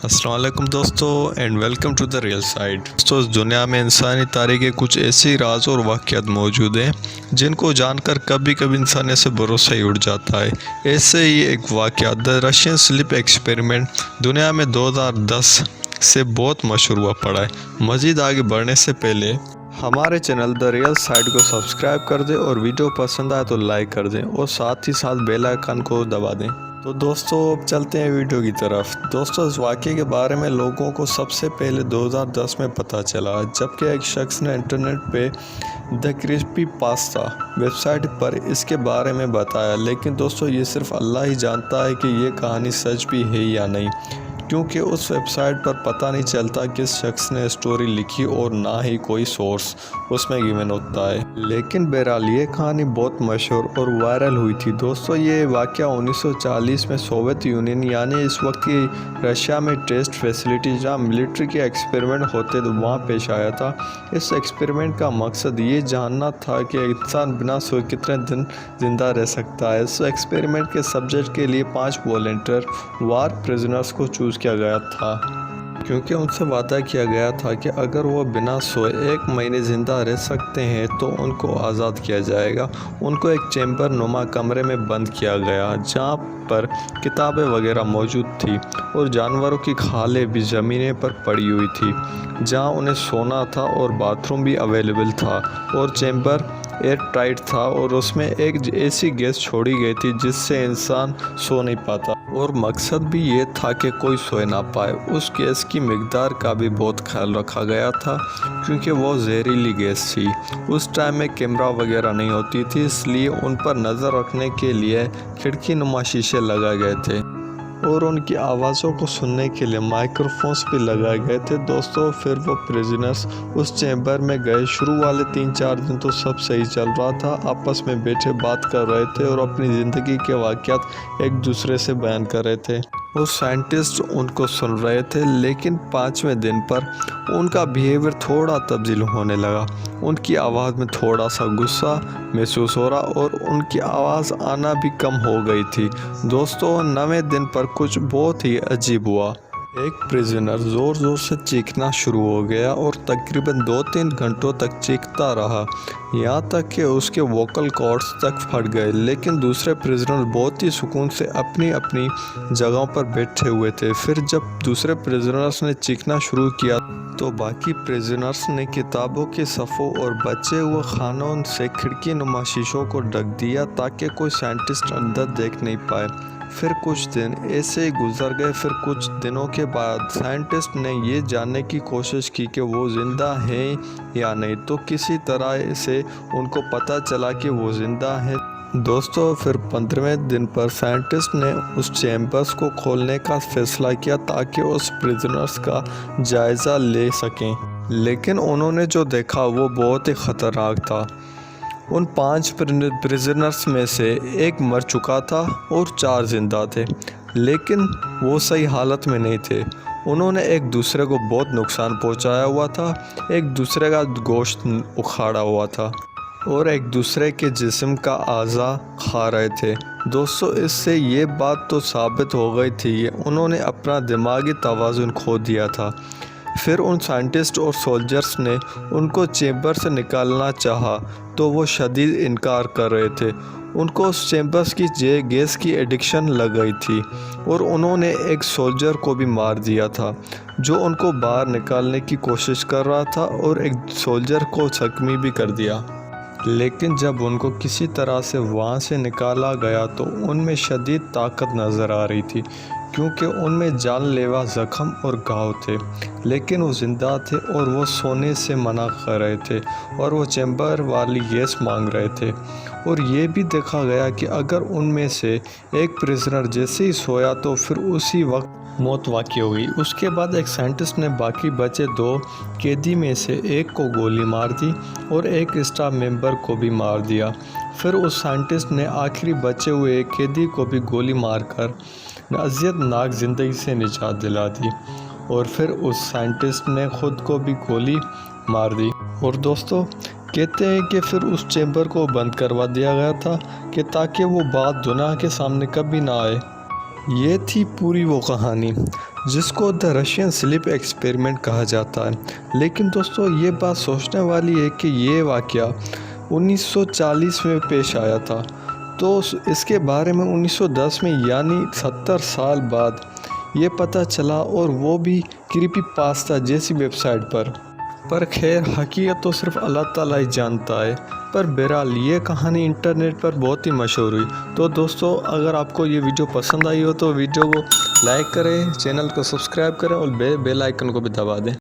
अस्सलाम वालेकुम दोस्तों and welcome to the real side. दोस्तों इस दुनिया में इंसानी तारीख के कुछ ऐसे राज और वाक़यात मौजूद हैं जिनको जानकर कभी कभी इंसानियत से भरोसा ही उड़ जाता है। ऐसे ही एक वाक़या द रशियन स्लीप एक्सपेरिमेंट दुनिया में 2010 से बहुत मशहूर हुआ पड़ा है। मज़ीद आगे बढ़ने से पहले हमारे चैनल द रियल साइड को सब्सक्राइब कर दें और वीडियो पसंद आए तो लाइक कर दें और साथ ही साथ बेल आइकन को दबा दें। तो दोस्तों अब चलते हैं वीडियो की तरफ। दोस्तों इस वाक़े के बारे में लोगों को सबसे पहले 2010 में पता चला जबकि एक शख्स ने इंटरनेट पे द क्रिस्पी पास्ता वेबसाइट पर इसके बारे में बताया। लेकिन दोस्तों ये सिर्फ अल्लाह ही जानता है कि ये कहानी सच भी है या नहीं, क्योंकि उस वेबसाइट पर पता नहीं चलता किस शख्स ने स्टोरी लिखी और ना ही कोई सोर्स उसमें गिवन होता है। लेकिन बहरहाल ये कहानी बहुत मशहूर और वायरल हुई थी। दोस्तों ये वाक़या 1940 में सोवियत यूनियन यानी इस वक्त की रशिया में टेस्ट फैसिलिटी जहाँ मिलिट्री के एक्सपेरिमेंट होते तो वहाँ पेश आया था। इस एक्सपेरिमेंट का मकसद ये जानना था कि इंसान बिना सोए कितने दिन ज़िंदा रह सकता है। इस एक्सपेरिमेंट के सब्जेक्ट के लिए 5 वॉलंटियर वार प्रिजनर्स को चूज़ किया गया था, क्योंकि उनसे वादा किया गया था कि अगर वो बिना सोए 1 महीने ज़िंदा रह सकते हैं तो उनको आज़ाद किया जाएगा। उनको एक चैम्बर नुमा कमरे में बंद किया गया जहाँ पर किताबें वगैरह मौजूद थी और जानवरों की खालें भी ज़मीन पर पड़ी हुई थी जहाँ उन्हें सोना था और बाथरूम भी अवेलेबल था और चैम्बर एयर टाइट था और उसमें एक ऐसी गैस छोड़ी गई थी जिससे इंसान सो नहीं पाता और मकसद भी ये था कि कोई सोए ना पाए। उस गैस की मिकदार का भी बहुत ख्याल रखा गया था क्योंकि वो जहरीली गैस थी। उस टाइम में कैमरा वगैरह नहीं होती थी, इसलिए उन पर नज़र रखने के लिए खिड़की नुमा शीशे लगाए गए थे और उनकी आवाज़ों को सुनने के लिए माइक्रोफोन्स भी लगाए गए थे। दोस्तों फिर वो प्रिजनर्स उस चैम्बर में गए। शुरू वाले 3-4 दिन तो सब सही चल रहा था, आपस में बैठे बात कर रहे थे और अपनी ज़िंदगी के वाक़यात एक दूसरे से बयान कर रहे थे और साइंटिस्ट उनको सुन रहे थे। लेकिन 5वें दिन पर उनका बिहेवियर थोड़ा तब्दील होने लगा। उनकी आवाज़ में थोड़ा सा गुस्सा महसूस हो रहा और उनकी आवाज़ आना भी कम हो गई थी। दोस्तों 9वें दिन पर कुछ बहुत ही अजीब हुआ। एक प्रिजनर ज़ोर ज़ोर से चीखना शुरू हो गया और तकरीबन 2-3 घंटों तक चीखता रहा, यहाँ तक कि उसके वोकल कॉर्ड्स तक फट गए। लेकिन दूसरे प्रिजनर बहुत ही सुकून से अपनी अपनी जगहों पर बैठे हुए थे। फिर जब दूसरे प्रिजनर्स ने चीखना शुरू किया तो बाकी प्रिजनर्स ने किताबों के सफ़ों और बचे हुए खानों से खिड़की नुमा शीशों को ढक दिया ताकि कोई साइंटिस्ट अंदर देख नहीं पाए। फिर कुछ दिन ऐसे ही गुजर गए। फिर कुछ दिनों के बाद साइंटिस्ट ने ये जानने की कोशिश की कि वो ज़िंदा हैं या नहीं, तो किसी तरह से उनको पता चला कि वो ज़िंदा है। दोस्तों फिर 15वें दिन पर साइंटिस्ट ने उस चैम्बर्स को खोलने का फैसला किया ताकि उस प्रिजनर्स का जायज़ा ले सकें। लेकिन उन्होंने जो देखा वो बहुत ही ख़तरनाक था। उन 5 प्रिजनर्स में से एक मर चुका था और 4 जिंदा थे, लेकिन वो सही हालत में नहीं थे। उन्होंने एक दूसरे को बहुत नुकसान पहुंचाया हुआ था, एक दूसरे का गोश्त उखाड़ा हुआ था और एक दूसरे के जिस्म का आज़ा खा रहे थे। दोस्तों इससे ये बात तो साबित हो गई थी कि उन्होंने अपना दिमागी तवाज़ुन खो दिया था। फिर उन साइंटिस्ट और सोल्जर्स ने उनको चैम्बर से निकालना चाहा तो वो शदीद इनकार कर रहे थे। उनको उस चैम्बर्स की गैस की एडिक्शन लग गई थी और उन्होंने एक सोल्जर को भी मार दिया था जो उनको बाहर निकालने की कोशिश कर रहा था और एक सोल्जर को जख्मी भी कर दिया। लेकिन जब उनको किसी तरह से वहाँ से निकाला गया तो उनमें शदीद ताकत नज़र आ रही थी क्योंकि उनमें जानलेवा ज़ख्म और घाव थे। लेकिन वो ज़िंदा थे और वो सोने से मना कर रहे थे और वो चैम्बर वाली गैस मांग रहे थे। और ये भी देखा गया कि अगर उनमें से एक प्रिजनर जैसे ही सोया तो फिर उसी वक्त मौत वाक़ई हो गई। उसके बाद एक साइंटिस्ट ने बाकी बचे 2 कैदी में से एक को गोली मार दी और एक स्टाफ मेंबर को भी मार दिया। फिर उस साइंटिस्ट ने आखिरी बचे हुए एक कैदी को भी गोली मारकर अज़ियतनाक ज़िंदगी से निजात दिला दी और फिर उस साइंटिस्ट ने ख़ुद को भी गोली मार दी। और दोस्तों कहते हैं कि फिर उस चैम्बर को बंद करवा दिया गया था कि ताकि वो बात दुनिया के सामने कभी ना आए। یہ تھی پوری وہ کہانی جس کو دا رشین سلیپ ایکسپیریمنٹ کہا جاتا ہے۔ لیکن دوستو یہ بات سوچنے والی ہے کہ یہ واقعہ 1940 میں پیش آیا تھا، تو اس کے بارے میں 1910 میں یعنی 70 سال بعد یہ پتہ چلا، اور وہ بھی کریپی پاستا جیسی ویب سائٹ پر خیر حقیقت تو صرف اللہ تعالیٰ ہی جانتا ہے۔ پر بہرحال یہ کہانی انٹرنیٹ پر بہت ہی مشہور ہوئی۔ تو دوستو اگر آپ کو یہ ویڈیو پسند آئی ہو تو ویڈیو کو لائک کریں، چینل کو سبسکرائب کریں اور بیل آئیکن کو بھی دبا دیں۔